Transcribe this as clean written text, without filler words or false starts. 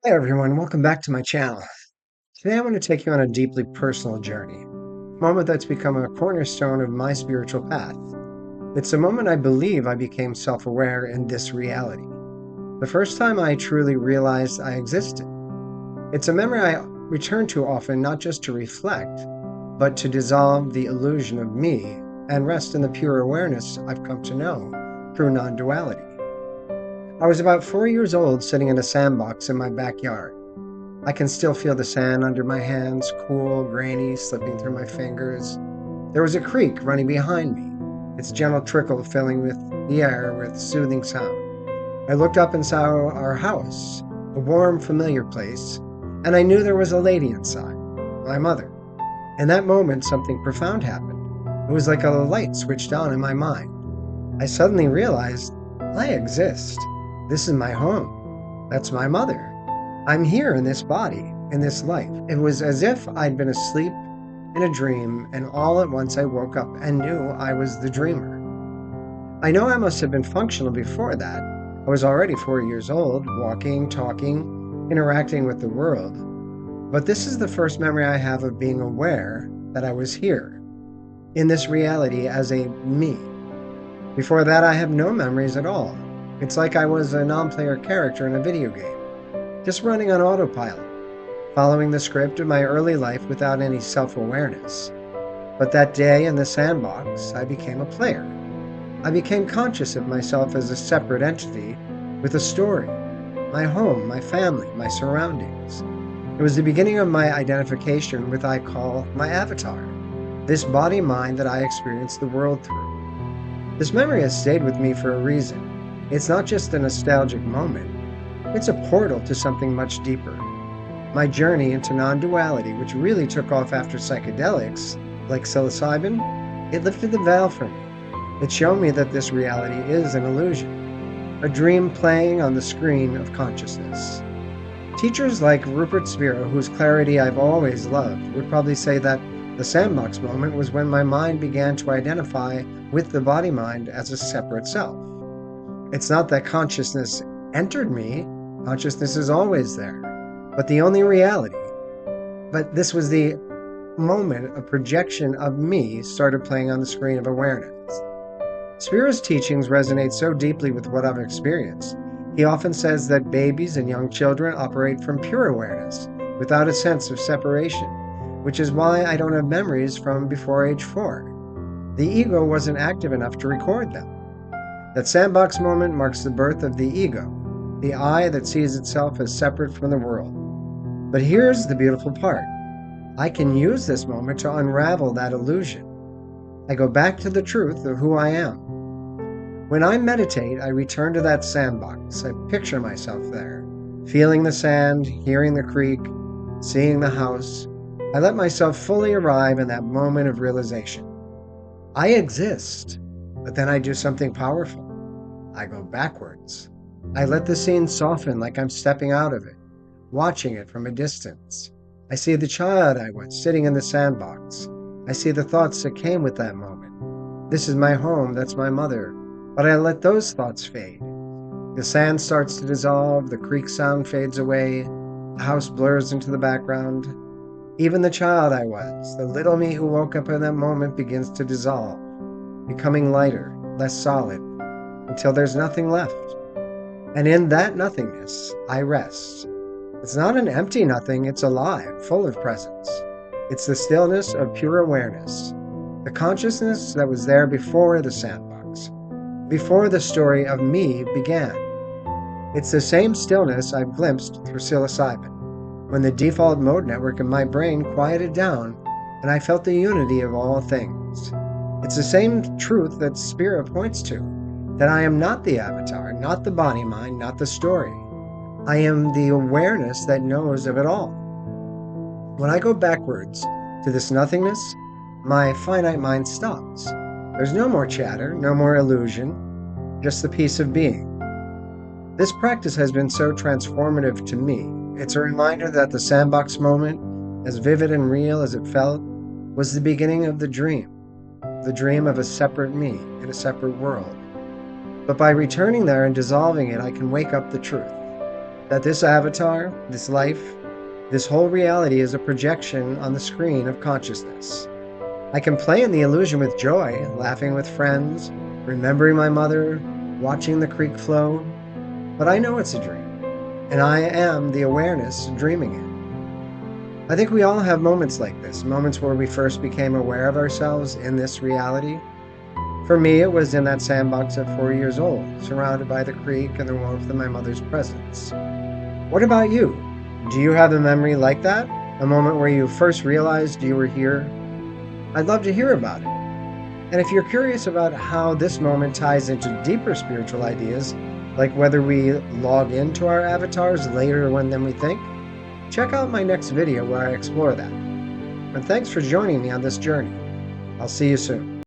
Hey everyone, welcome back to my channel. Today I want to take you on a deeply personal journey, a moment that's become a cornerstone of my spiritual path. It's a moment I believe I became self-aware in this reality. The first time I truly realized I existed. It's a memory I return to often not just to reflect, but to dissolve the illusion of me and rest in the pure awareness I've come to know through non-duality. I was about 4 years old sitting in a sandbox in my backyard. I can still feel the sand under my hands, cool, grainy, slipping through my fingers. There was a creek running behind me, its gentle trickle filling with the air with soothing sound. I looked up and saw our house, a warm, familiar place, and I knew there was a lady inside, my mother. In that moment, something profound happened. It was like a light switched on in my mind. I suddenly realized, I exist. This is my home. That's my mother. I'm here in this body, in this life. It was as if I'd been asleep in a dream, and all at once I woke up and knew I was the dreamer. I know I must have been functional before that. I was already 4 years old, walking, talking, interacting with the world. But this is the first memory I have of being aware that I was here, in this reality as a me. Before that, I have no memories at all. It's like I was a non-player character in a video game, just running on autopilot, following the script of my early life without any self-awareness. But that day in the sandbox, I became a player. I became conscious of myself as a separate entity with a story, my home, my family, my surroundings. It was the beginning of my identification with I call my avatar, this body-mind that I experience the world through. This memory has stayed with me for a reason. It's not just a nostalgic moment. It's a portal to something much deeper. My journey into non-duality, which really took off after psychedelics, like psilocybin, it lifted the veil for me. It showed me that this reality is an illusion, a dream playing on the screen of consciousness. Teachers like Rupert Spira, whose clarity I've always loved, would probably say that the sandbox moment was when my mind began to identify with the body-mind as a separate self. It's not that consciousness entered me. Consciousness is always there, but the only reality. But this was the moment a projection of me started playing on the screen of awareness. Spira's teachings resonate so deeply with what I've experienced. He often says that babies and young children operate from pure awareness, without a sense of separation, which is why I don't have memories from before age 4. The ego wasn't active enough to record them. That sandbox moment marks the birth of the ego, the I that sees itself as separate from the world. But here's the beautiful part. I can use this moment to unravel that illusion. I go back to the truth of who I am. When I meditate, I return to that sandbox. I picture myself there, feeling the sand, hearing the creek, seeing the house. I let myself fully arrive in that moment of realization. I exist, but then I do something powerful. I go backwards. I let the scene soften like I'm stepping out of it, watching it from a distance. I see the child I was sitting in the sandbox. I see the thoughts that came with that moment. This is my home, that's my mother. But I let those thoughts fade. The sand starts to dissolve, the creek sound fades away, the house blurs into the background. Even the child I was, the little me who woke up in that moment, begins to dissolve, becoming lighter, less solid, until there's nothing left. And in that nothingness, I rest. It's not an empty nothing, it's alive, full of presence. It's the stillness of pure awareness, the consciousness that was there before the sandbox, before the story of me began. It's the same stillness I've glimpsed through psilocybin, when the default mode network in my brain quieted down and I felt the unity of all things. It's the same truth that Spira points to, that I am not the avatar, not the body-mind, not the story. I am the awareness that knows of it all. When I go backwards to this nothingness, my finite mind stops. There's no more chatter, no more illusion, just the peace of being. This practice has been so transformative to me. It's a reminder that the sandbox moment, as vivid and real as it felt, was the beginning of the dream of a separate me in a separate world. But by returning there and dissolving it, I can wake up the truth. that this avatar, this life, this whole reality is a projection on the screen of consciousness. I can play in the illusion with joy, laughing with friends, remembering my mother, watching the creek flow, but I know it's a dream, and I am the awareness dreaming it. I think we all have moments like this, moments where we first became aware of ourselves in this reality. For me, it was in that sandbox at 4 years old, surrounded by the creek and the warmth of my mother's presence. What about you? Do you have a memory like that? A moment where you first realized you were here? I'd love to hear about it. And if you're curious about how this moment ties into deeper spiritual ideas, like whether we log into our avatars later than we think, check out my next video where I explore that. And thanks for joining me on this journey. I'll see you soon.